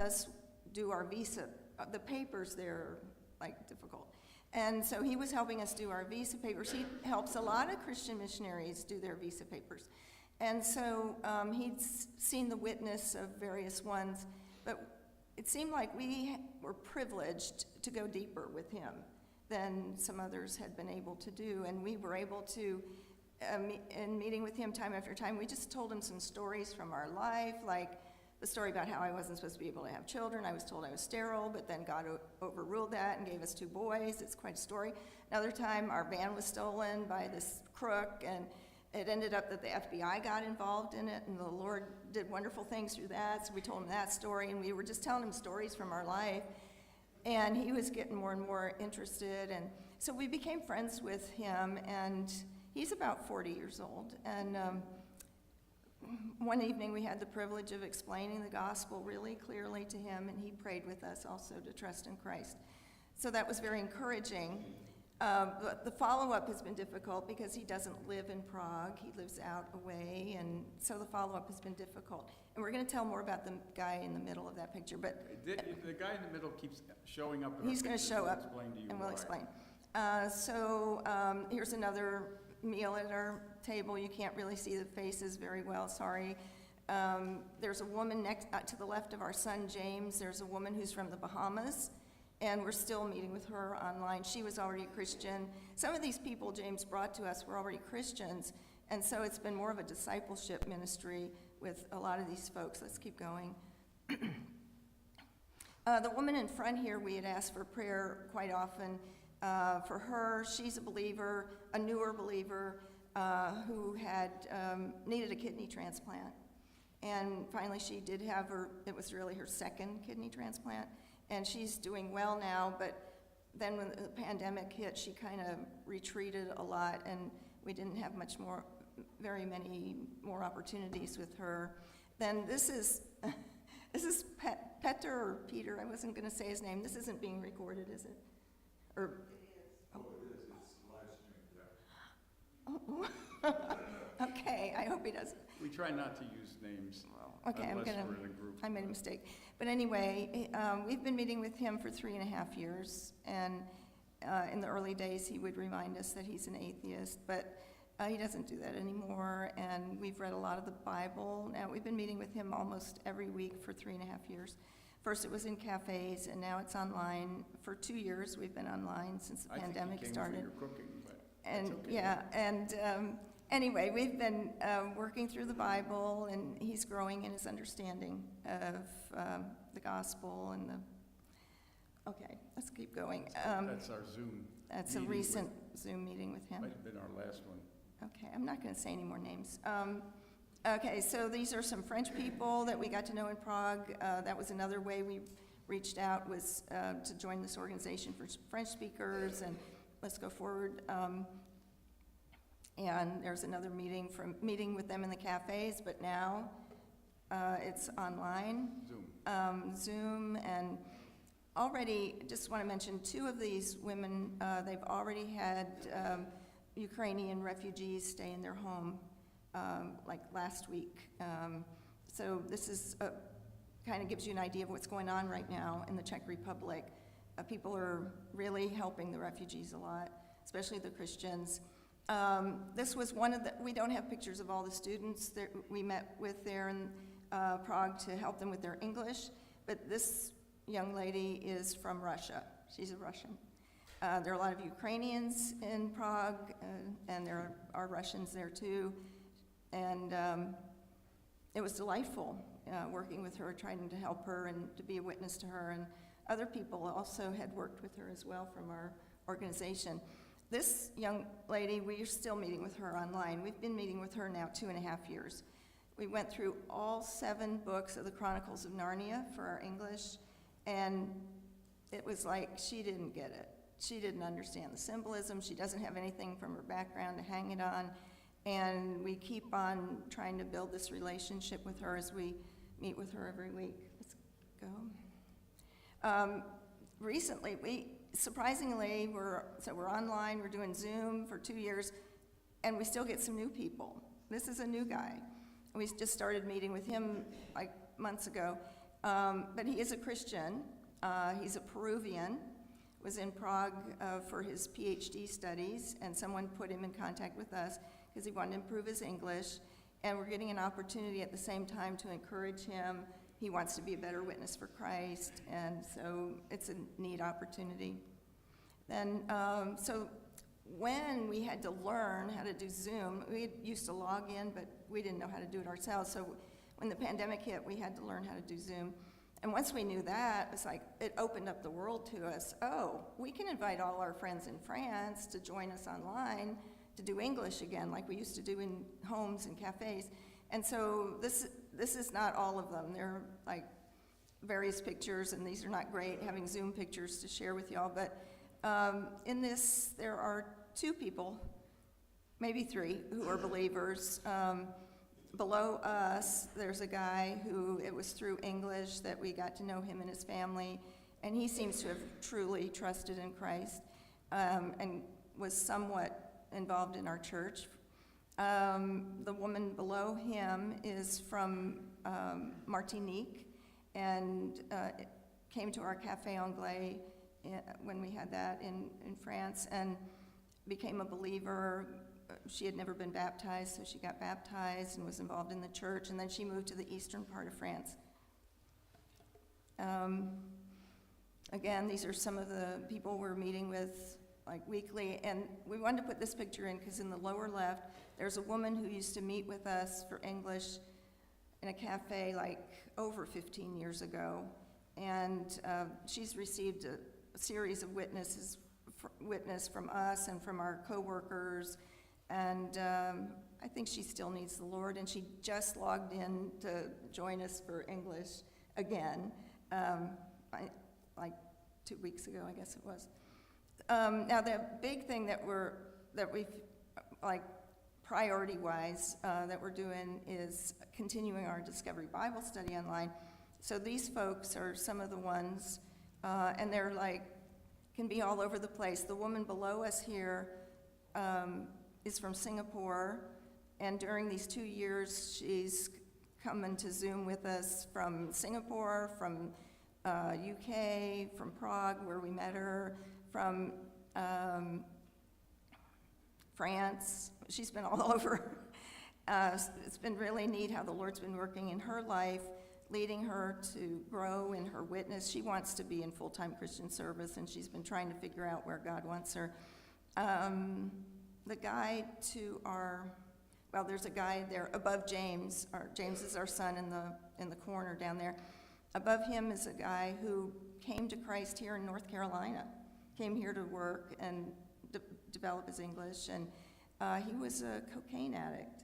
us do our visa. The papers there are like difficult. And so he was helping us do our visa papers. He helps a lot of Christian missionaries do their visa papers. And so he'd seen the witness of various ones, but it seemed like we were privileged to go deeper with him than some others had been able to do. And we were able to, in meeting with him time after time, we just told him some stories from our life, like the story about how I wasn't supposed to be able to have children. I was told I was sterile, but then God overruled that and gave us 2 boys. It's quite a story. Another time, our van was stolen by this crook, and it ended up that the FBI got involved in it, and the Lord did wonderful things through that. So we told him that story, and we were just telling him stories from our life. And he was getting more and more interested, and so we became friends with him, and he's about 40 years old. And one evening we had the privilege of explaining the gospel really clearly to him, and he prayed with us also to trust in Christ. So that was very encouraging. But the follow-up has been difficult because he doesn't live in Prague. He lives out away, and so the follow-up has been difficult. And we're going to tell more about the guy in the middle of that picture. But the guy in the middle keeps showing up. He's going to show up, explain to you and we'll why. explain. Here's another meal at our table. You can't really see the faces very well, sorry. There's a woman next to the left of our son, James. There's a woman who's from the Bahamas, and we're still meeting with her online. She was already a Christian. Some of these people James brought to us were already Christians, and so it's been more of a discipleship ministry with a lot of these folks. Let's keep going. The woman in front here, we had asked for prayer quite often for her. She's a believer, a newer believer, who had needed a kidney transplant. And finally she did have it was really her second kidney transplant. And she's doing well now, but then when the pandemic hit, she kind of retreated a lot, and we didn't have very many more opportunities with her. Then this is Petter or Peter, I wasn't going to say his name. This isn't being recorded, is it? Or, it is. Oh, it is. It's live streamed, yeah. Okay, I hope he doesn't. We try not to use names Okay, unless we're in a group. I made a mistake. But anyway, we've been meeting with him for 3.5 years, and in the early days he would remind us that he's an atheist, but he doesn't do that anymore, and we've read a lot of the Bible. Now, we've been meeting with him almost every week for 3.5 years. First it was in cafes, and now it's online. For 2 years we've been online since the pandemic started. I think he came for your cooking, but And that's okay. yeah, and anyway, we've been working through the Bible, and he's growing in his understanding of the gospel and the. Okay, let's keep going. That's our Zoom. That's a recent Zoom meeting with him. Might have been our last one. Okay, I'm not going to say any more names. Okay, so these are some French people that we got to know in Prague. That was another way we reached out, was to join this organization for French speakers, and let's go forward. And there's another meeting with them in the cafes, but now it's online. Zoom, and already, just want to mention 2 of these women, they've already had Ukrainian refugees stay in their home, like last week. So this is kind of gives you an idea of what's going on right now in the Czech Republic. People are really helping the refugees a lot, especially the Christians. This was we don't have pictures of all the students that we met with there in Prague to help them with their English, but this young lady is from Russia. She's a Russian. There are a lot of Ukrainians in Prague, and there are Russians there too. And it was delightful working with her, trying to help her and to be a witness to her. And other people also had worked with her as well from our organization. This young lady, we are still meeting with her online. We've been meeting with her now 2.5 years. We went through all 7 books of the Chronicles of Narnia for our English, and it was like she didn't get it. She didn't understand the symbolism. She doesn't have anything from her background to hang it on, and we keep on trying to build this relationship with her as we meet with her every week. Let's go. Recently, surprisingly, we're online, we're doing Zoom for 2 years, and we still get some new people. This is a new guy. We just started meeting with him like months ago. But he is a Christian. He's a Peruvian, was in Prague for his PhD studies, and someone put him in contact with us because he wanted to improve his English, and we're getting an opportunity at the same time to encourage him. He wants to be a better witness for Christ, and so it's a neat opportunity. Then, so when we had to learn how to do Zoom, we used to log in, but we didn't know how to do it ourselves. So when the pandemic hit, we had to learn how to do Zoom. And once we knew that, it's like it opened up the world to us. Oh, we can invite all our friends in France to join us online to do English again, like we used to do in homes and cafes. And so this is not all of them. They're like various pictures, and these are not great, having Zoom pictures to share with y'all. But in this, there are 2 people, maybe 3, who are believers. Below us, there's a guy who, it was through English that we got to know him and his family, and he seems to have truly trusted in Christ, and was somewhat involved in our church. The woman below him is from Martinique, and came to our Café Anglais when we had that in France, and became a believer. She had never been baptized, so she got baptized and was involved in the church, and then she moved to the eastern part of France. Again, these are some of the people we're meeting with like weekly, and we wanted to put this picture in because in the lower left, there's a woman who used to meet with us for English in a cafe like over 15 years ago, and she's received a series of witness from us and from our coworkers. And I think she still needs the Lord, and she just logged in to join us for English again, like 2 weeks ago, I guess it was. Now, the big thing that we've, like, priority-wise, that we're doing is continuing our Discovery Bible study online. So these folks are some of the ones, and they're like, can be all over the place. The woman below us here, is from Singapore, and during these 2 years, she's coming to Zoom with us from Singapore, from UK, from Prague, where we met her, from France. She's been all over. It's been really neat how the Lord's been working in her life, leading her to grow in her witness. She wants to be in full-time Christian service, and she's been trying to figure out where God wants her. The guy to our, well, there's a guy there above James. James is our son in the corner down there. Above him is a guy who came to Christ here in North Carolina, came here to work and develop his English, and he was a cocaine addict.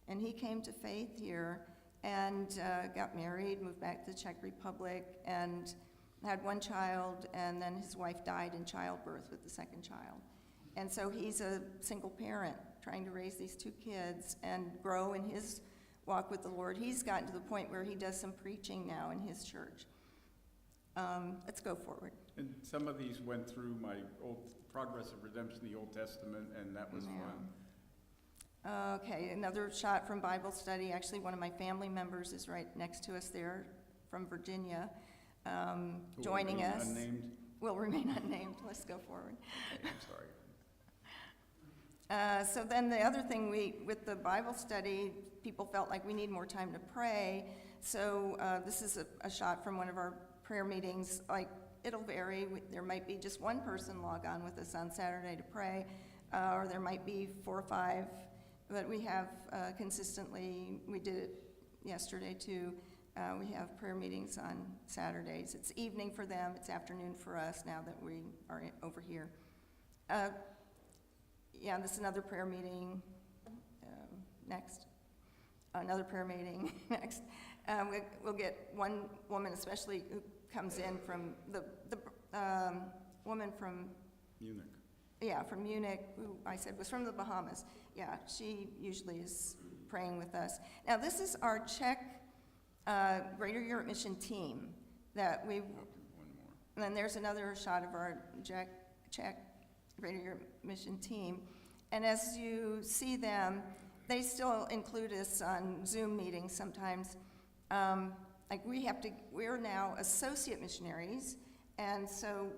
And he came to faith here and got married, moved back to the Czech Republic, and had 1 child, and then his wife died in childbirth with the 2nd child. And so he's a single parent trying to raise these 2 kids and grow in his walk with the Lord. He's gotten to the point where he does some preaching now in his church. Let's go forward. And some of these went through my old Progress of Redemption, the Old Testament, and that was fun. Okay, another shot from Bible study. Actually, one of my family members is right next to us there from Virginia, Who joining will remain us. Unnamed? Will remain unnamed. Let's go forward. Okay, I'm sorry. So then the other thing with the Bible study, people felt like we need more time to pray. So this is a shot from one of our prayer meetings. Like, it'll vary. There might be just 1 person log on with us on Saturday to pray, or there might be 4 or 5. But we have consistently, we did it yesterday too, we have prayer meetings on Saturdays. It's evening for them, it's afternoon for us now that we are over here. Yeah, this is another prayer meeting. Next. Another prayer meeting. Next. We'll get one woman especially who comes in from the woman from Munich. Yeah, from Munich, who I said was from the Bahamas. Yeah, she usually is praying with us. Now, this is our Czech Greater Europe Mission team that we, One more. and then there's another shot of our Czech Greater Europe Mission team. And as you see them, they still include us on Zoom meetings sometimes. like we're now associate missionaries, and so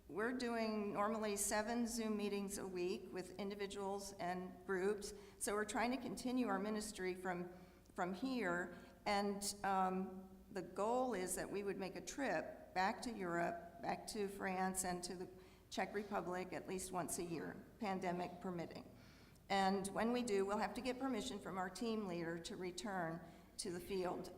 we're doing normally 7 Zoom meetings a week with individuals and groups. So we're trying to continue our ministry from here, and the goal is that we would make a trip back to Europe, back to France, and to the Czech Republic at least once a year, pandemic permitting. And when we do, we'll have to get permission from our team leader to return to the field.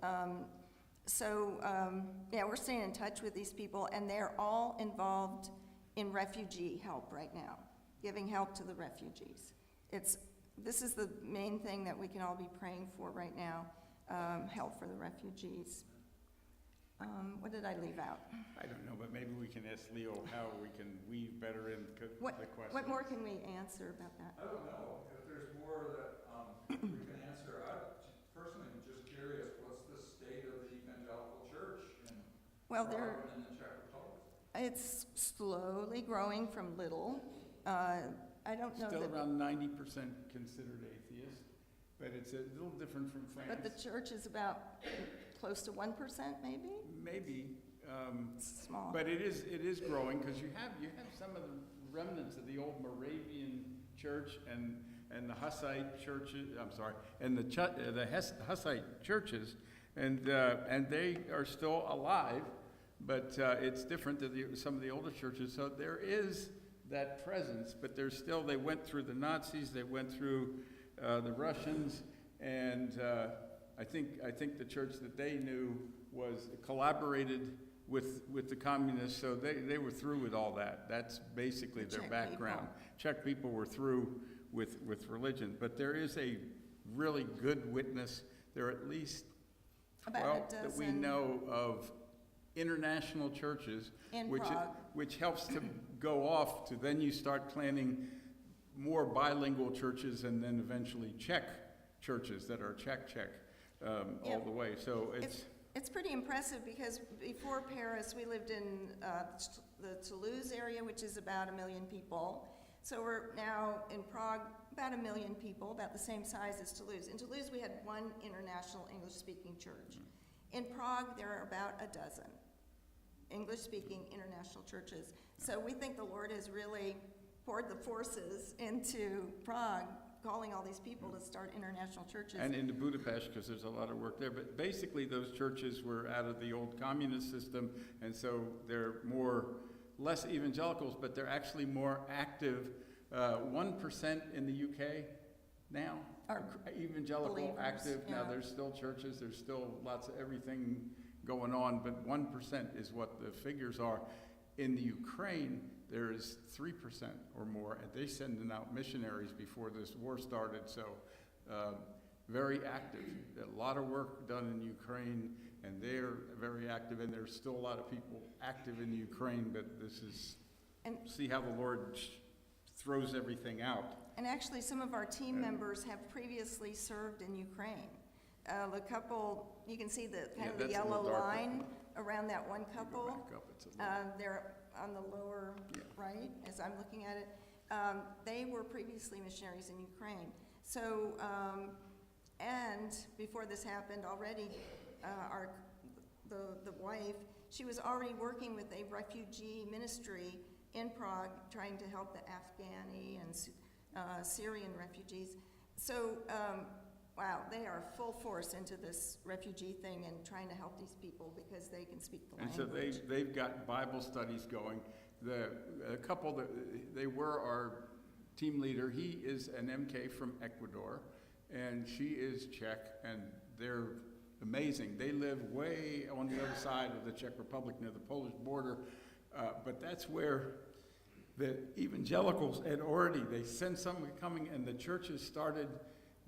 Yeah, we're staying in touch with these people, and they're all involved in refugee help right now, giving help to the refugees. This is the main thing that we can all be praying for right now, help for the refugees. What did I leave out? I don't know, but maybe we can ask Leo how we can weave better in the question. What more can we answer about that? I don't know if there's more that we can answer. I personally am just curious, what's the state of the evangelical church in Well, Prague and in the Czech Republic? it's slowly growing from little. I don't know Still that, around 90% considered atheist, but it's a little different from France. but the church is about close to 1%, maybe? Maybe, It's small. but it is growing, because you have some of the remnants of the old Moravian church and the Hussite churches, and the Hussite churches, and they are still alive, but it's different than some of the older churches. So there is that presence, but they went through the Nazis, they went through the Russians, and I think the church that they knew was collaborated with the communists, so they were through with all that. That's basically The their Czech background. people. Czech people were through with religion, but there is a really good witness. There are at least About 12 a that we dozen know of international churches, in which Prague. which helps to go off to then you start planning more bilingual churches, and then eventually Czech churches that are Czech all Yeah. the way. So It's pretty impressive, because before Paris, we lived in the Toulouse area, which is about 1 million people. So we're now in Prague, about 1 million people, about the same size as Toulouse. In Toulouse, we had 1 international English-speaking church. In Prague, there are about a dozen English-speaking international churches. So we think the Lord has really poured the forces into Prague, calling all these people to start international churches. and into Budapest, because there's a lot of work there. But basically, those churches were out of the old communist system, and so they're less evangelicals, but they're actually more active. 1% in the UK now Are evangelical believers, active. Now, yeah. there's still churches, there's still lots of everything going on, but 1% is what the figures are. In the Ukraine, there is 3% or more, and they sending out missionaries before this war started, so very active. A lot of work done in Ukraine, and they're very active, and there's still a lot of people active in Ukraine, but this is, And- see how the Lord throws everything out. And actually, some of our team Yeah. members have previously served in Ukraine. The couple, you can see the kind of the that's a yellow little darker. line around that one Go couple. back up, it's a little- They're on the lower Yeah. right, as I'm looking at it. They were previously missionaries in Ukraine. So, and before this happened already, the wife, she was already working with a refugee ministry in Prague, trying to help the Afghani and Syrian refugees. So, wow, they are full force into this refugee thing and trying to help these people because they can speak the And so language. they've got Bible studies going. A couple that, they were our team leader, he is an MK from Ecuador, and she is Czech, and they're amazing. They live way on the other side of the Czech Republic, near the Polish border, but that's where the evangelicals had already, they sent someone coming, and the churches started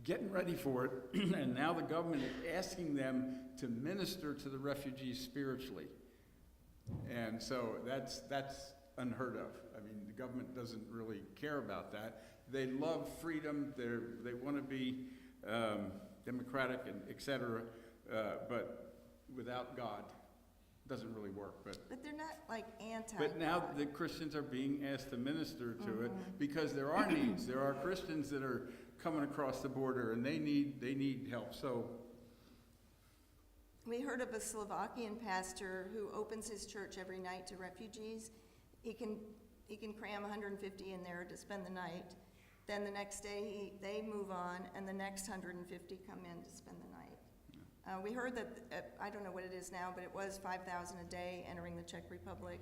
getting ready for it, and now the government is asking them to minister to the refugees spiritually. And so that's unheard of. I mean, the government doesn't really care about that. They love freedom, they want to be democratic and et cetera, but without God, doesn't really work. But they're not like anti. But now the Christians are being asked to minister to it, because there are needs. There are Christians that are coming across the border, and they need help. So We heard of a Slovakian pastor who opens his church every night to refugees. He can cram 150 in there to spend the night. Then the next day, they move on, and the next 150 come in to spend the night. We heard that, I don't know what it is now, but it was 5,000 a day entering the Czech Republic.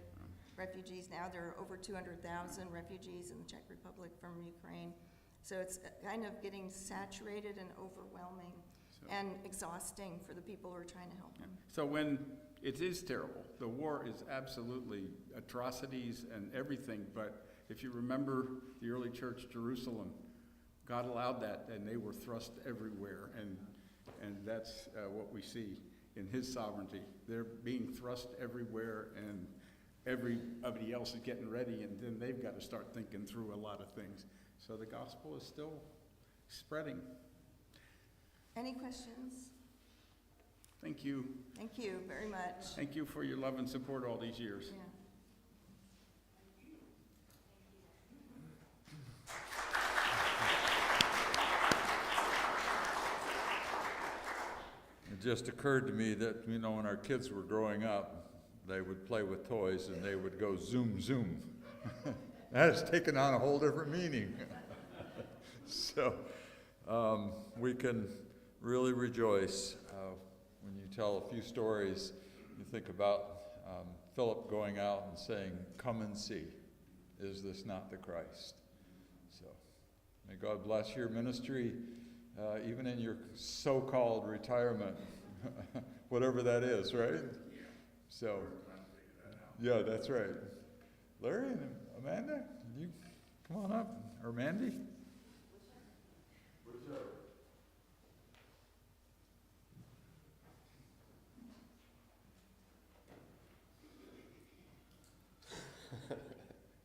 Refugees, now there are over 200,000 refugees in the Czech Republic from Ukraine. So it's kind of getting saturated and overwhelming and exhausting for the people who are trying to help them. So when it is terrible, the war is absolutely atrocities and everything, but if you remember the early church, Jerusalem, God allowed that, and they were thrust everywhere, and that's what we see in his sovereignty. They're being thrust everywhere, and everybody else is getting ready, and then they've got to start thinking through a lot of things. So the gospel is still spreading. Any questions? Thank you. Thank you very much. Thank you for your love and support all these years. Yeah. It just occurred to me that, you know, when our kids were growing up, they would play with toys and they would go zoom, zoom. That has taken on a whole different meaning. So we can really rejoice when you tell a few stories. You think about Philip going out and saying, "Come and see, is this not the Christ?" So may God bless your ministry, even in your so-called retirement, whatever that is, right? So, yeah, that's right. Larry and Amanda, you come on up, or Mandy.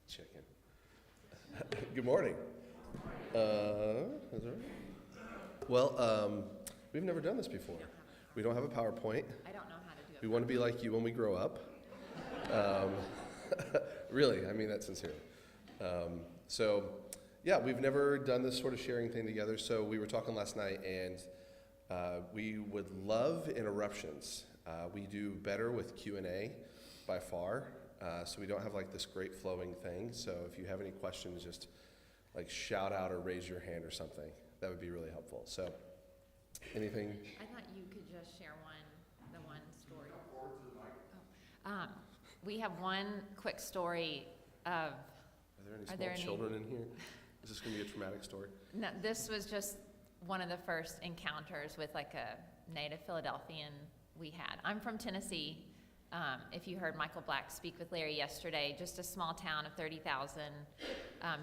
Chicken. Good morning. Is that right? Well, we've never done this before. We don't have a PowerPoint. I don't know how to do it. We want to be like you when we grow up. Really, I mean that sincerely. So, yeah, we've never done this sort of sharing thing together. So we were talking last night, and we would love interruptions. We do better with Q&A by far. So we don't have like this great flowing thing. So if you have any questions, just like shout out or raise your hand or something. That would be really helpful. So anything? I thought you could just share the one story. We have one quick story of, Are there any Are small there any- children in here? Is this going to be a traumatic story? no, this was just one of the first encounters with like a native Philadelphian we had. I'm from Tennessee. If you heard Michael Black speak with Larry yesterday, just a small town of 30,000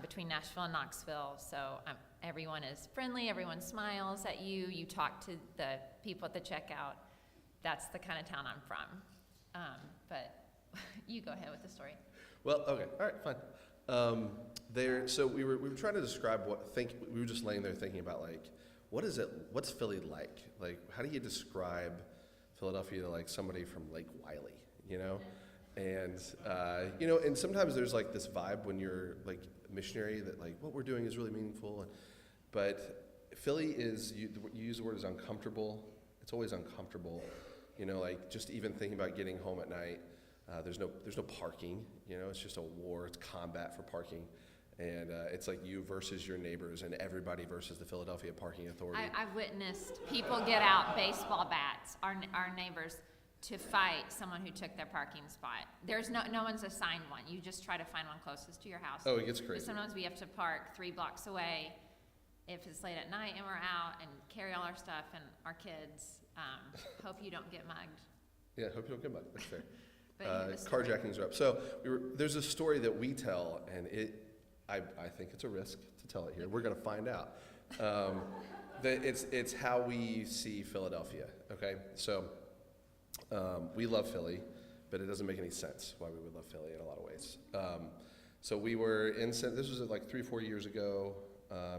between Nashville and Knoxville. So everyone is friendly, everyone smiles at you. You talk to the people at the checkout. That's the kind of town I'm from. But you go ahead with the story. Well, okay, all right, fine. So we were trying to describe we were just laying there thinking about like, what's Philly like? Like, how do you describe Philadelphia to like somebody from Lake Wiley, you know? And, and sometimes there's like this vibe when you're like a missionary that like what we're doing is really meaningful. But Philly is, you use the word is uncomfortable. It's always uncomfortable, like just even thinking about getting home at night. There's no parking, it's just a war, it's combat for parking. And it's like you versus your neighbors and everybody versus the Philadelphia Parking Authority. I've witnessed people get out baseball bats, our neighbors, to fight someone who took their parking spot. There's no one's assigned one. You just try to find one closest to your house. Oh, it gets But crazy. sometimes we have to park 3 blocks away if it's late at night and we're out and carry all our stuff and our kids. Hope you don't get mugged. Yeah, hope you don't get mugged. That's fair. But you have a story. Carjackings are up. So there's a story that we tell, and I think it's a risk to tell it here. We're going to find out. That it's how we see Philadelphia. Okay, so we love Philly, but it doesn't make any sense why we would love Philly in a lot of ways. So we were this was like 3-4 years ago,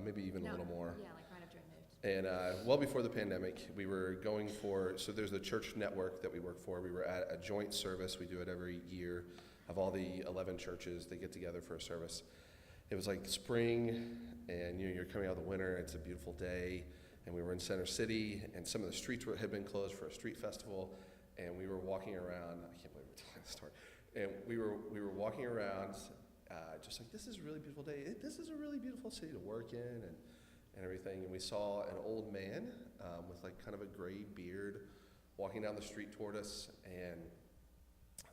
maybe even a little more. Yeah, like right after I moved. And well before the pandemic, we were going so there's the church network that we work for. We were at a joint service. We do it every year of all the 11 churches. They get together for a service. It was like spring, and you're coming out of the winter. It's a beautiful day, and we were in Center City, and some of the streets had been closed for a street festival, and we were walking around. I can't believe we're telling this story. And we were walking around, just like, this is a really beautiful day. This is a really beautiful city to work in, and everything. And we saw an old man with like kind of a gray beard walking down the street toward us, and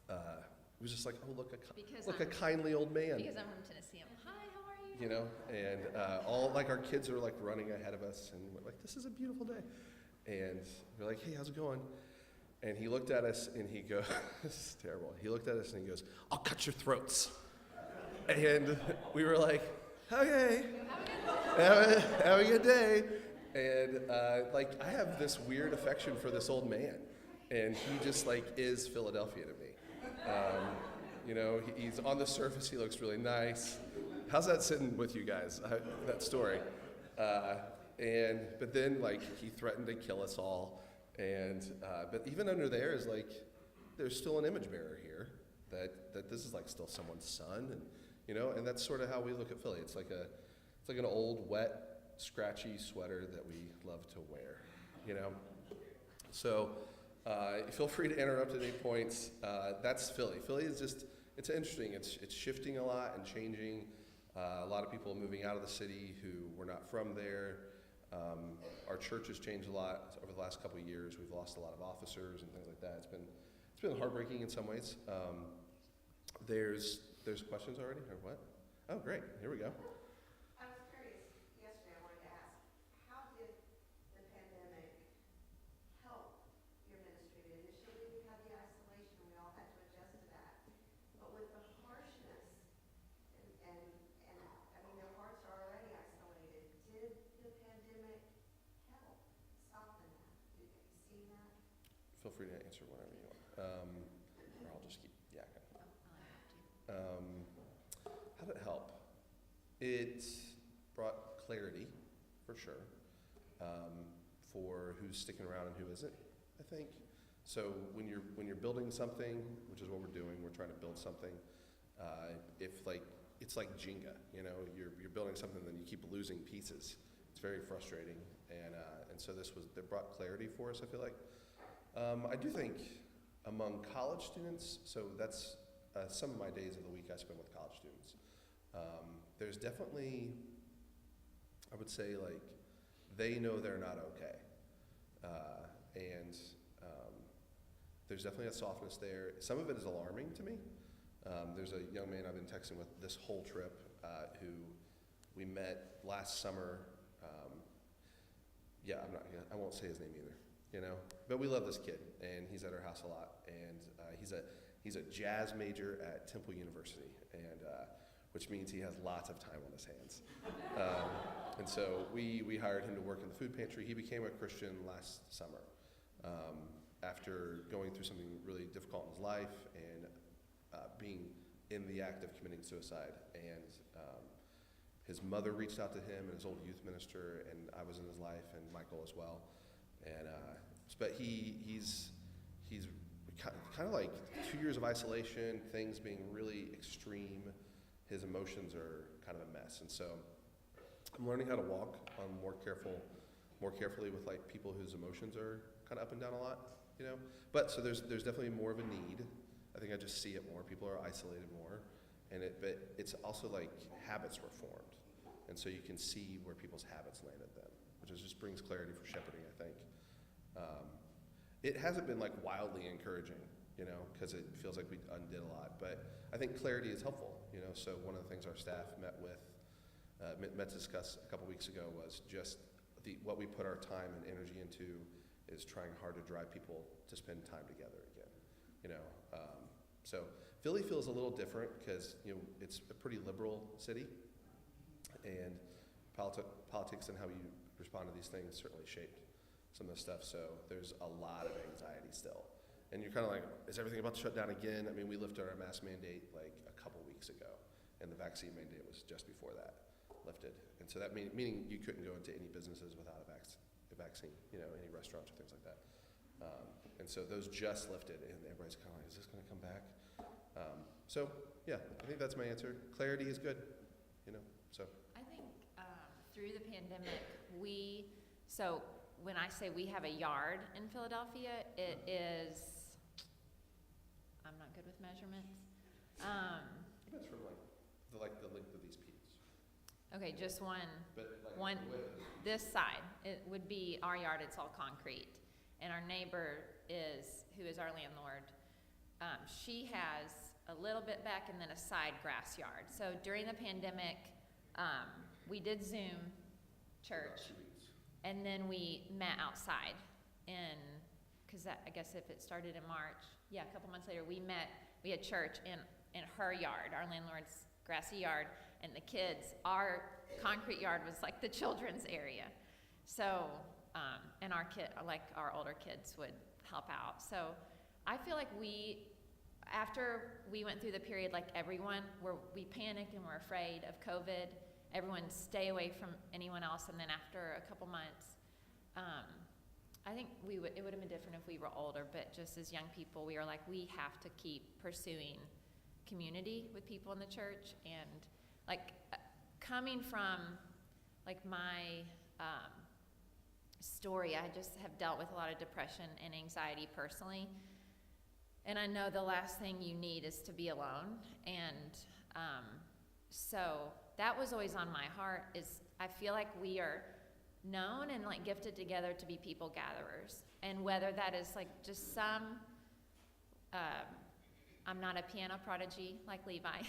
it was just like, oh, look, a kindly old man. Because I'm from Tennessee, I'm, hi, how are you? You know, and all like our kids are like running ahead of us, and we're like, this is a beautiful day. And we're like, hey, how's it going? And he looked at us and he goes, this is terrible. He looked at us and he goes, I'll cut your throats. And we were like, okay, have a good day. And like, I have this weird affection for this old man, and he just like is Philadelphia to me. You know, he's on the surface, he looks really nice. How's that sitting with you guys, that story? But then like, he threatened to kill us all. And, but even under there is like, there's still an image bearer here that this is like still someone's son, and, you know, and that's sort of how we look at Philly. It's like an old, wet, scratchy sweater that we love to wear, you know? So, feel free to interrupt at any points. That's Philly. Philly is just, it's interesting. It's shifting a lot and changing. A lot of people moving out of the city who were not from there. Our church has changed a lot over the last couple of years. We've lost a lot of officers and things like that. It's been heartbreaking in some ways. There's questions already, or what? Oh, great. Here we go. I was curious, yesterday I wanted to ask, how did the pandemic help your ministry? Initially, we had the isolation, we all had to adjust to that. But with the harshness, and I mean, their hearts are already isolated, did the pandemic help soften that? Did you see that? Feel free to answer whatever you want. Or I'll just keep yakking. How did it help? It brought clarity, for sure, for who's sticking around and who isn't, I think. So when you're building something, which is what we're doing, we're trying to build something. If like, it's like Jenga, you know, you're building something, then you keep losing pieces. It's very frustrating, and so that brought clarity for us, I feel like. I do think among college students, so that's some of my days of the week I spend with college students. There's definitely, I would say, like, they know they're not okay. There's definitely a softness there. Some of it is alarming to me. There's a young man I've been texting with this whole trip who we met last summer. I won't say his name either, you know? But we love this kid, and he's at our house a lot. And he's a jazz major at Temple University, and which means he has lots of time on his hands. And so we hired him to work in the food pantry. He became a Christian last summer after going through something really difficult in his life and being in the act of committing suicide. And his mother reached out to him and his old youth minister, and I was in his life, and Michael as well. And but he's kind of like 2 years of isolation, things being really extreme. His emotions are kind of a mess, and so I'm learning how to walk more carefully with like people whose emotions are kind of up and down a lot, you know. But so there's definitely more of a need. I think I just see it more. People are isolated more, but it's also like habits were formed, and so you can see where people's habits landed then, which just brings clarity for shepherding, I think. It hasn't been like wildly encouraging, you know, because it feels like we undid a lot. But I think clarity is helpful, you know. So one of the things our staff met to discuss a couple weeks ago was just what we put our time and energy into is trying hard to drive people to spend time together again, you know. So Philly feels a little different because, you know, it's a pretty liberal city, and politics and how you respond to these things certainly shaped some of the stuff. So there's a lot of anxiety still. And you're kind of like, is everything about to shut down again? I mean, we lifted our mask mandate like a couple weeks ago, and the vaccine mandate was just before that lifted. And so that meaning you couldn't go into any businesses without a vaccine, you know, any restaurants or things like that. And so those just lifted, and everybody's kind of like, is this going to come back? So yeah, I think that's my answer. Clarity is good, you know, so. I think through the pandemic, we So when I say we have a yard in Philadelphia, it is, I'm not good with measurements. That's from like the length of these peaks. Okay, just one, But like One- the width of this side, it would be our yard, it's all concrete. And our neighbor who is our landlord, she has a little bit back and then a side grass yard. So during the pandemic, we did Zoom church. 2 weeks. And then we met outside because I guess if it started in March, yeah, a couple months later, we had church in her yard, our landlord's grassy yard, and the kids, our concrete yard was like the children's area. So, and our older kids would help out. So I feel like after we went through the period like everyone, where we panicked and were afraid of COVID, everyone stay away from anyone else, and then after a couple months, I think it would have been different if we were older, but just as young people, we are like, we have to keep pursuing community with people in the church. And like coming from like my story, I just have dealt with a lot of depression and anxiety personally. And I know the last thing you need is to be alone. And so that was always on my heart, is I feel like we are known and like gifted together to be people gatherers. And whether that is like just some, I'm not a piano prodigy like Levi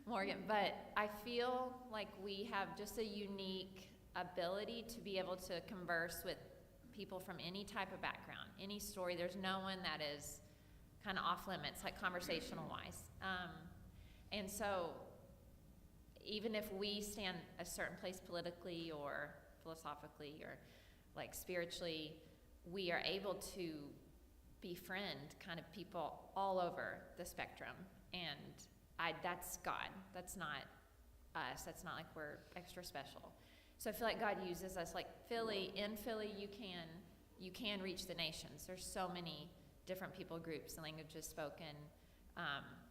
Morgan, but I feel like we have just a unique ability to be able to converse with people from any type of background, any story. There's no one that is kind of off limits, like conversational wise. And so even if we stand a certain place politically or philosophically or like spiritually, we are able to befriend kind of people all over the spectrum. And that's God. That's not us. That's not like we're extra special. So I feel like God uses us. Like in Philly, you can reach the nations. There's so many different people groups and languages spoken.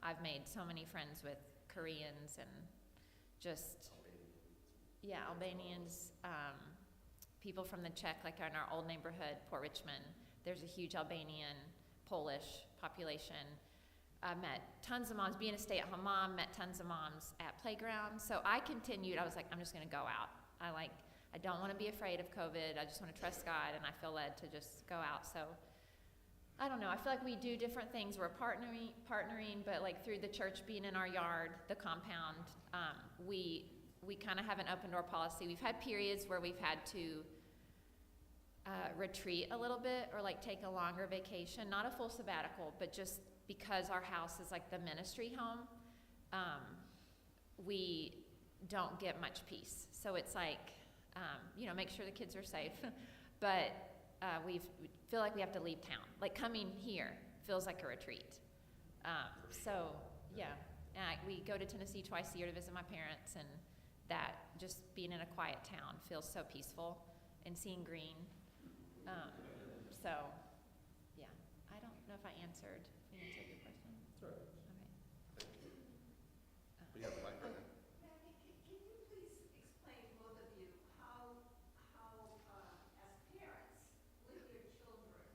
I've made so many friends with Koreans and just, Albanians, people from the Czech, like in our old neighborhood, Port Richmond, there's a huge Albanian, Polish population. I met tons of moms, being a stay-at-home mom, met tons of moms at playgrounds. So I continued, I was like, I'm just gonna go out. I don't wanna be afraid of COVID, I just wanna trust God, and I feel led to just go out. So I don't know, I feel like we do different things. We're partnering, but like through the church being in our yard, the compound, we kind of have an open door policy. We've had periods where we've had to retreat a little bit or like take a longer vacation, not a full sabbatical, but just because our house is like the ministry home, we don't get much peace. So it's like, make sure the kids are safe, but we feel like we have to leave town. Like coming here feels like a retreat. We go to Tennessee twice a year to visit my parents, and that just being in a quiet town feels so peaceful, and seeing green. I don't know if I answered your question. Sure. Okay. We have the mic right now. Maggie, can you please explain, both of you, how as parents with your children,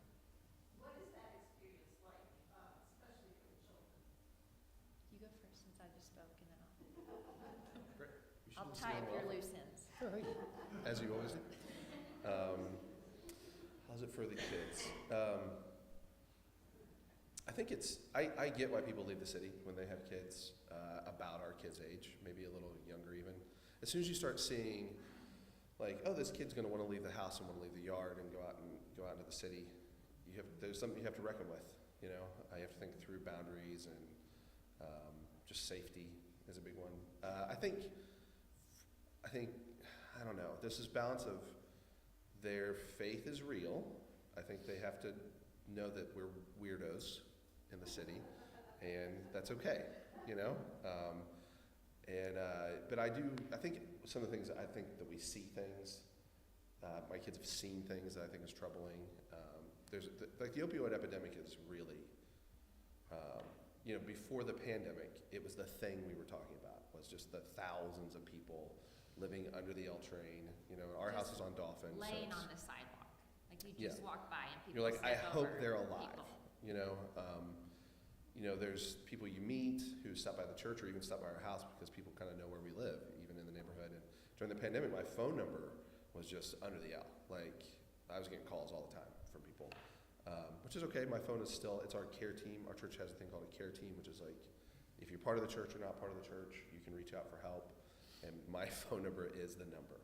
what is that experience like, especially for the children? You go first since I just spoke, and then Great. We should I'll listen tie in up your well. loose ends. Oh, thank you. As you always do. How's it for the kids? I think I get why people leave the city when they have kids about our kids' age, maybe a little younger even. As soon as you start seeing, like, oh, this kid's going to want to leave the house and want to leave the yard and go out into the city, there's something you have to reckon with. I have to think through boundaries and just safety is a big one. I think I don't know. This is balance of their faith is real. I think they have to know that we're weirdos in the city, and that's okay, but I think some of the things, I think that we see things, my kids have seen things that I think is troubling. The opioid epidemic is really, before the pandemic, it was the thing we were talking about, was just the thousands of people living under the L train. You know, our house is on Dolphin. so Laying it's- on the sidewalk, like you Yeah. just walk by and people You're like, I step hope over they're alive. people. You know, there's people you meet who stop by the church or even stop by our house because people kind of know where we live, even in the neighborhood. And during the pandemic, my phone number was just under the L. Like, I was getting calls all the time from people, which is okay. My phone is still, it's our care team. Our church has a thing called a care team, which is like, if you're part of the church or not part of the church, you can reach out for help. And my phone number is the number,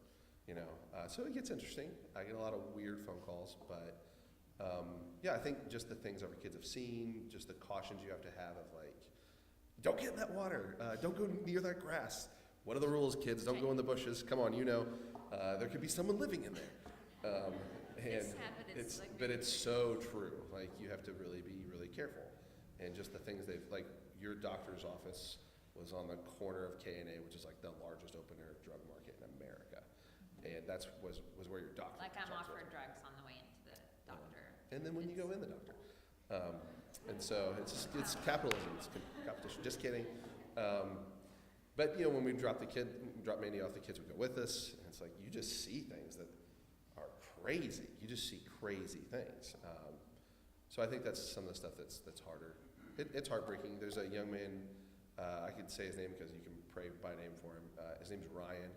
you know. So it gets interesting. I get a lot of weird phone calls, but yeah, I think just the things our kids have seen, just the cautions you have to have of like, don't get in that water, don't go near that grass. What are the rules, kids? Don't go in the bushes. Come on, you know, there could be someone living in there. It's sad, but it's like but it's so true. Like you have to really be really careful, and just the things they've like. Your doctor's office was on the corner of K&A, which is like the largest open air drug market in America, and that's was where your doctor. Like I'm was. offered drugs on the way into the doctor. And then when you go in the doctor. And so it's capitalism, it's competition, just kidding. But you know, when we drop Mandy off, the kids would go with us, and it's like, you just see things that are crazy. You just see crazy things. So I think that's some of the stuff that's harder. It's heartbreaking. There's a young man, I could say his name because you can pray by name for him. His name's Ryan.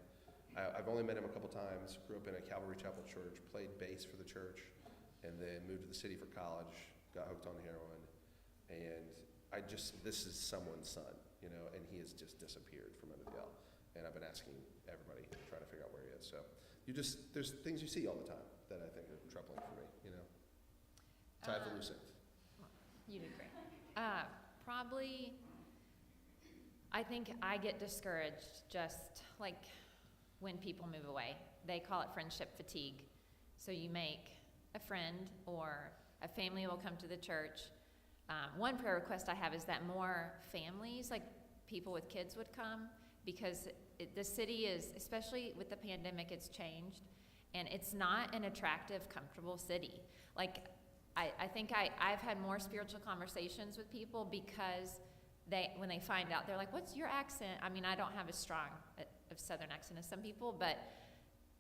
I've only met him a couple times, grew up in a Calvary Chapel church, played bass for the church, and then moved to the city for college, got hooked on heroin, and this is someone's son, you know, and he has just disappeared from under the L. And I've been asking everybody, trying to figure out where he is. So there's things you see all the time that I think are troubling for me, you know. Tie the loose end. You did great. Probably, I think I get discouraged just like when people move away. They call it friendship fatigue. So you make a friend or a family will come to the church. One prayer request I have is that more families, like people with kids, would come, because the city is, especially with the pandemic, it's changed, and it's not an attractive, comfortable city. Like, I think I've had more spiritual conversations with people because when they find out, they're like, what's your accent? I mean, I don't have as strong of Southern accent as some people, but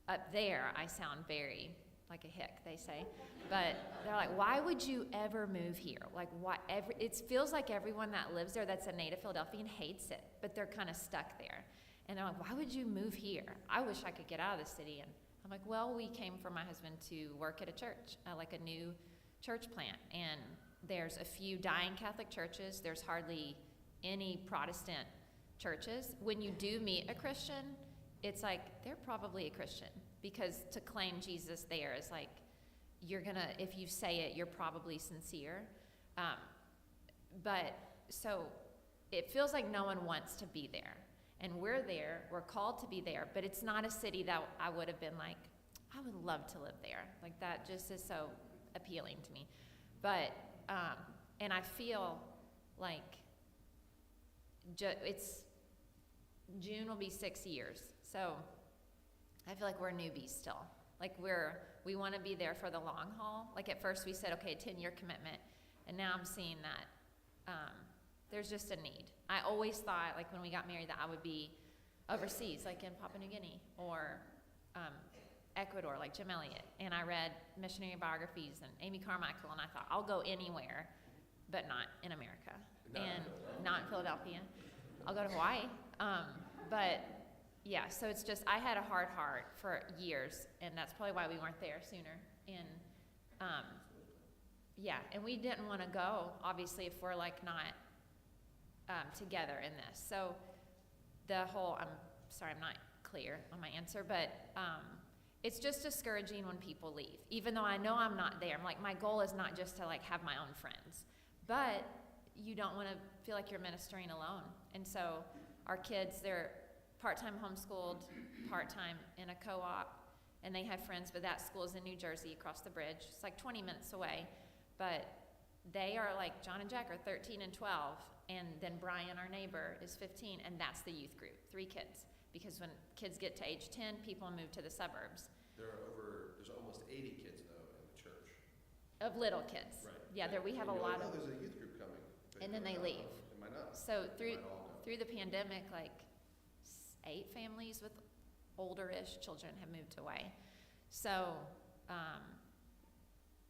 up there I sound very like a hick, they say. But they're like, why would you ever move here? Like, why? It feels like everyone that lives there that's a native Philadelphian hates it, but they're kind of stuck there. And they're like, why would you move here? I wish I could get out of the city. And I'm like, well, we came for my husband to work at a church, like a new church plant. And there's a few dying Catholic churches. There's hardly any Protestant churches. When you do meet a Christian, it's like, they're probably a Christian. Because to claim Jesus there is like, if you say it, you're probably sincere. But so it feels like no one wants to be there. And we're there, we're called to be there, but it's not a city that I would have been like, I would love to live there. Like that just is so appealing to me. But, and I feel like June will be 6 years. So I feel like we're newbies still. Like we want to be there for the long haul. Like at first we said, okay, 10-year commitment. And now I'm seeing that there's just a need. I always thought, like when we got married, that I would be overseas, like in Papua New Guinea or Ecuador, like Jim Elliot. And I read missionary biographies and Amy Carmichael, and I thought, I'll go anywhere, but not in America. Not in Philadelphia. I'll go to Hawaii. But yeah, so it's just, I had a hard heart for years, and that's probably why we weren't there sooner. And yeah, and we didn't want to go, obviously, if we're like not together in this. So I'm sorry, I'm not clear on my answer, but it's just discouraging when people leave. Even though I know I'm not there, I'm like, my goal is not just to like have my own friends, but you don't want to feel like you're ministering alone. And so our kids, they're part-time homeschooled, part-time in a co-op, and they have friends, but that school is in New Jersey across the bridge. It's like 20 minutes away, but they are like, John and Jack are 13 and 12, and then Brian, our neighbor, is 15, and that's the youth group, 3 kids. Because when kids get to age 10, people move to the suburbs. There's almost 80 kids though in the church. Of little kids. Right. Yeah, we have a And you're lot like, of, oh, there's a youth group coming. and then they leave. It might not. So They might all go. through the pandemic, like 8 families with older-ish children have moved away. So,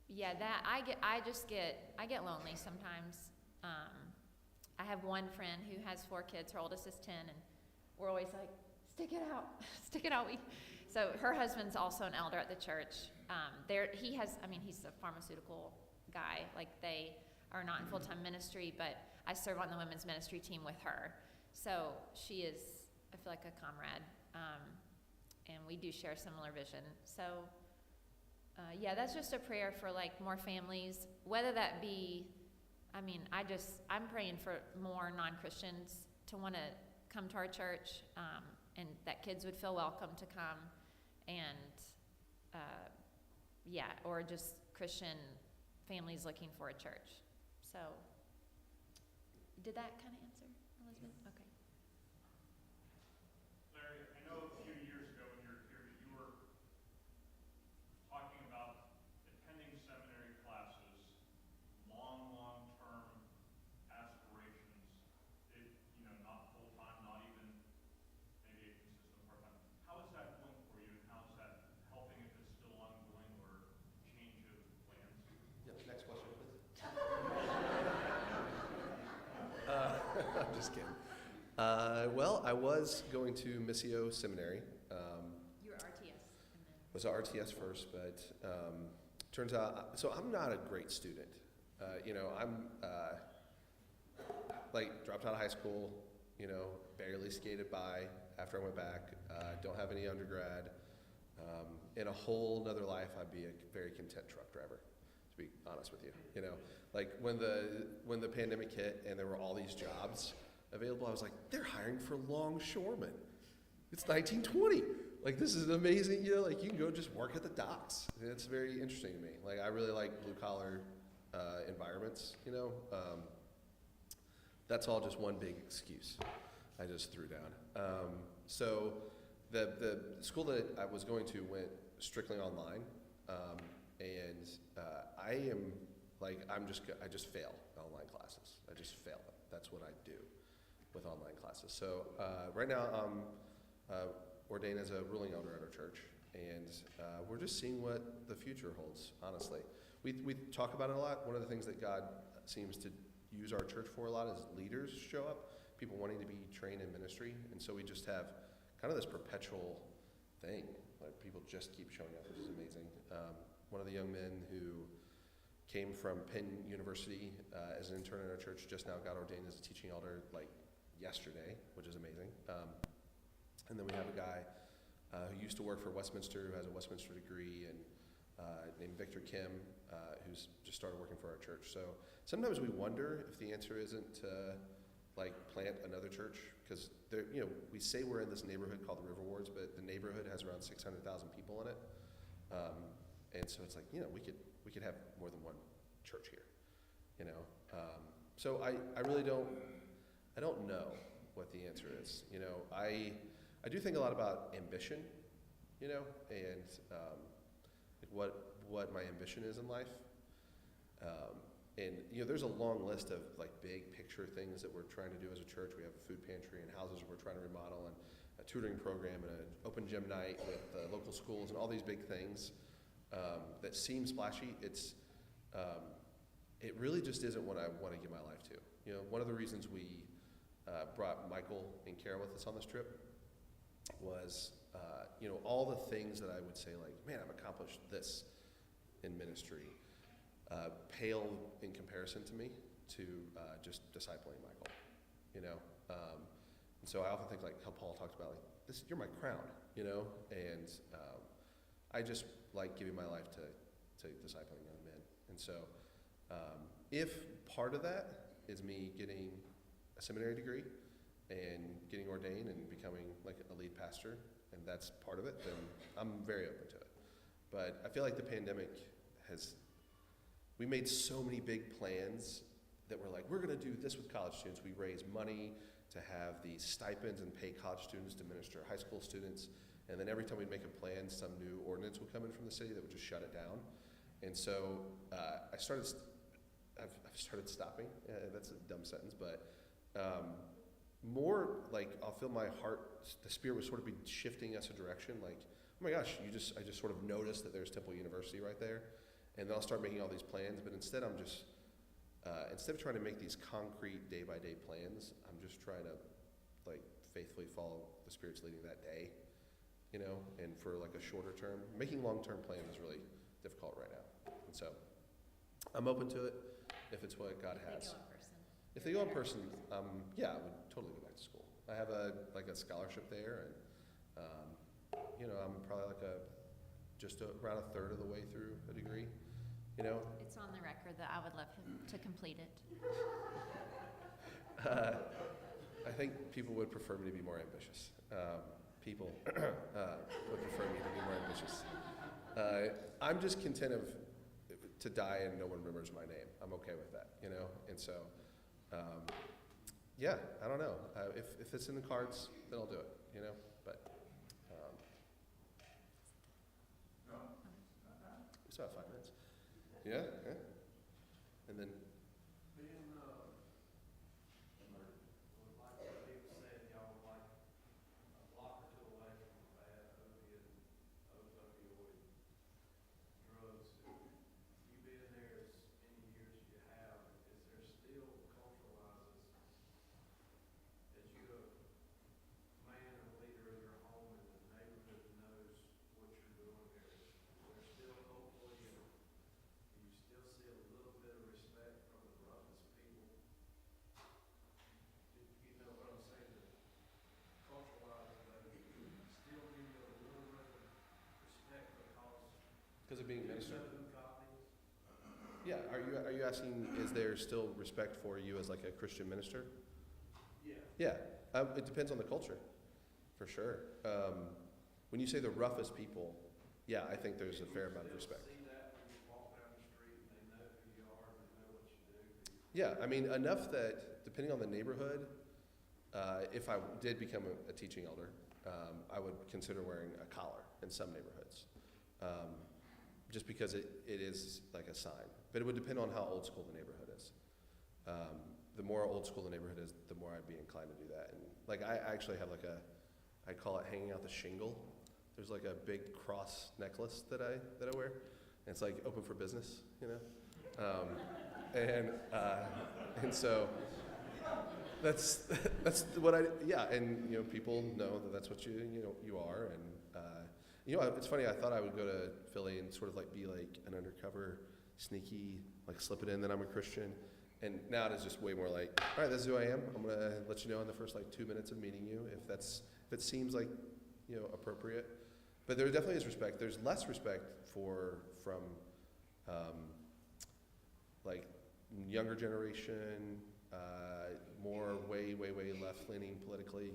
yeah, I get lonely sometimes. I have one friend who has 4 kids. Her oldest is 10, and we're always like, stick it out, stick it out. So her husband's also an elder at the church. He's a pharmaceutical guy. Like, they are not in full-time ministry, but I serve on the women's ministry team with her. So she is, I feel like, a comrade, and we do share a similar vision. So, yeah, that's just a prayer for, like, more families, whether that be, I'm praying for more non-Christians to want to come to our church, and that kids would feel welcome to come, and, yeah, or just Christian families looking for a church. So, did that kind of answer, Elizabeth? Okay. Larry, I know a few years ago when you were here, you were talking about attending seminary classes, long-term aspirations, not full-time, not even maybe a consistent part-time. How is that going for you, and how is that helping, if it's still ongoing, or change of plans? Yep, next question, please. I'm just kidding. Well, I was going to Missio Seminary. You were RTS. Was at RTS first, but turns out, so I'm not a great student. I'm dropped out of high school, barely skated by after I went back. Don't have any undergrad. In a whole nother life, I'd be a very content truck driver, to be honest with you. Like when the pandemic hit and there were all these jobs available, I was like, they're hiring for longshoremen. It's 1920. Like, this is amazing. You can go just work at the docks. And it's very interesting to me. Like, I really like blue collar environments. That's all just one big excuse I just threw down. So the school that I was going to went strictly online, and I just fail online classes. I just fail them. That's what I do with online classes. So right now I'm ordained as a ruling elder at our church, and we're just seeing what the future holds, honestly. We talk about it a lot. One of the things that God seems to use our church for a lot is leaders show up, people wanting to be trained in ministry, and so we just have kind of this perpetual thing. Like, people just keep showing up, which is amazing. One of the young men who came from Penn University as an intern in our church just now got ordained as a teaching elder like yesterday, which is amazing. And then we have a guy who used to work for Westminster, who has a Westminster degree, and named Victor Kim, who's just started working for our church. So sometimes we wonder if the answer isn't to plant another church, because we say we're in this neighborhood called the River Wards, but the neighborhood has around 600,000 people in it, and so it's like we could have more than one church here, So I really don't know what the answer is. I do think a lot about ambition, and what my ambition is in life. And there's a long list of big picture things that we're trying to do as a church. We have a food pantry and houses we're trying to remodel, and a tutoring program, and an open gym night with local schools, and all these big things that seem splashy. It really just isn't what I want to give my life to. One of the reasons we brought Michael and Kara with us on this trip was all the things that I would say man, I've accomplished this in ministry, pale in comparison to me to just discipling Michael, and so I often think how Paul talks about this, you're my crown, and I just like giving my life to discipling young men. And so if part of that is me getting a seminary degree and getting ordained and becoming a lead pastor, and that's part of it, then I'm very open to it. But I feel like the pandemic we made so many big plans that we're going to do this with college students. We raised money to have these stipends and pay college students to minister high school students. And then every time we'd make a plan, some new ordinance would come in from the city that would just shut it down. And so I've started stopping. That's a dumb sentence, but more like I'll feel my heart, the Spirit would sort of be shifting us a direction. Like, oh my gosh, I just sort of noticed that there's Temple University right there, and then I'll start making all these plans. But instead, I'm just instead of trying to make these concrete day by day plans, I'm just trying to like faithfully follow the Spirit's leading that day, you know. And for like a shorter term, making long term plans is really difficult right now. And so, I'm open to it if it's what God has. If they go in person, yeah, I would totally go back to school. I have a scholarship there, and you know, I'm probably around a third of the way through a degree. You know, It's on the record that I would love him to complete it. I think people would prefer me to be more ambitious. People would prefer me to be more ambitious. I'm just content to die and no one remembers my name. I'm okay with that, you know. And so, yeah, I don't know. If it's in the cards, then I'll do it, you know. But it's about 5 minutes. Yeah, yeah. And then. Because of being ministered. Yeah, are you asking, is there still respect for you as like a Christian minister? Yeah. Yeah, it depends on the culture, for sure. When you say the roughest people, yeah, I think there's a fair amount of respect. Yeah, I mean, enough that depending on the neighborhood, if I did become a teaching elder, I would consider wearing a collar in some neighborhoods. Just because it is like a sign. But it would depend on how old school the neighborhood is. The more old school the neighborhood is, the more I'd be inclined to do that. And like I actually have like I call it hanging out the shingle. There's like a big cross necklace that I wear. And it's like open for business, you know? And so that's what and you know, people know that that's what you are. And you know, it's funny, I thought I would go to Philly and sort of like be like an undercover, sneaky, like slip it in that I'm a Christian. And now it is just way more like, all right, this is who I am. I'm going to let you know in the first like 2 minutes of meeting you if it seems like, you know, appropriate. But there definitely is respect. There's less respect from like younger generation, more way left-leaning politically.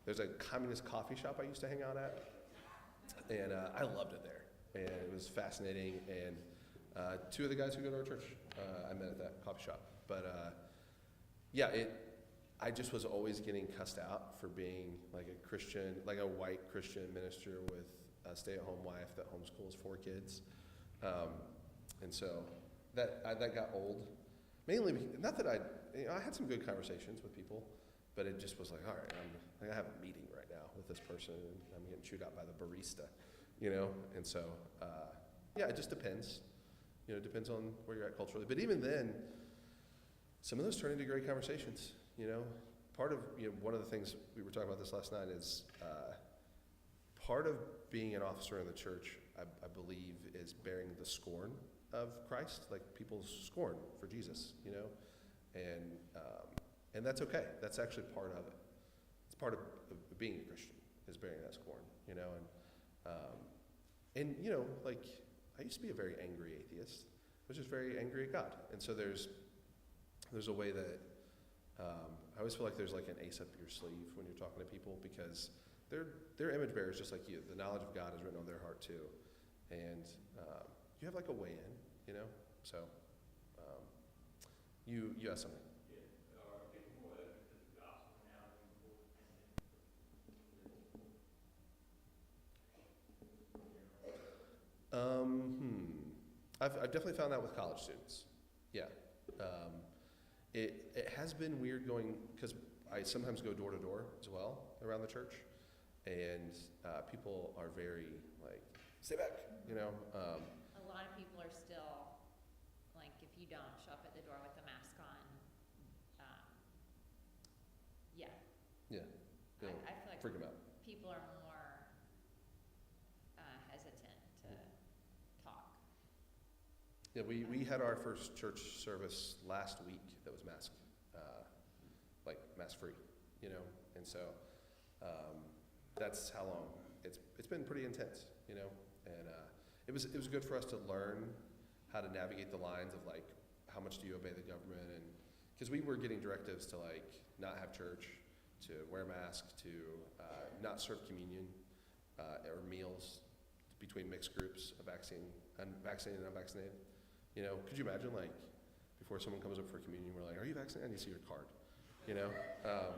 There's a communist coffee shop I used to hang out at. And I loved it there, and it was fascinating. And 2 of the guys who go to our church, I met at that coffee shop. But yeah, I just was always getting cussed out for being like a Christian, like a white Christian minister with a stay-at-home wife that homeschools 4 kids. And so that got old. Mainly, not that I had some good conversations with people, but it just was like, all right, I have a meeting right now with this person, and I'm getting chewed out by the barista, you know? And so, yeah, it just depends. You know, it depends on where you're at culturally. But even then, some of those turn into great conversations, you know? Part of, you know, one of the things, we were talking about this last night, is part of being an officer in the church, I believe, is bearing the scorn of Christ, like people's scorn for Jesus, you know? And that's okay. That's actually part of it. It's part of being a Christian, is bearing that scorn, you know? And you know, like, I used to be a very angry atheist. I was just very angry at God. And so there's a way that I always feel like there's like an ace up your sleeve when you're talking to people, because they're image bearers just like you. The knowledge of God is written on their heart too. And you have like a way in, you know? So you have something. I've definitely found that with college students. Yeah. It has been weird going, because I sometimes go door to door as well around the church, and people are very like, stay back, you know. A lot of people are still, like, if you don't show up at the door with a mask on, yeah. Yeah, I, they'll I feel like freak them out. people are more hesitant to talk. Yeah, we had our first church service last week that was mask, like mask free, you know, and so that's how long it's been pretty intense, you know, and it was good for us to learn how to navigate the lines of like how much do you obey the government, and because we were getting directives to like not have church, to wear masks, to not serve communion or meals between mixed groups of vaccinated and unvaccinated. You know, could you imagine like before someone comes up for communion, we're like, "Are you vaccinated? I need to see your card." You know.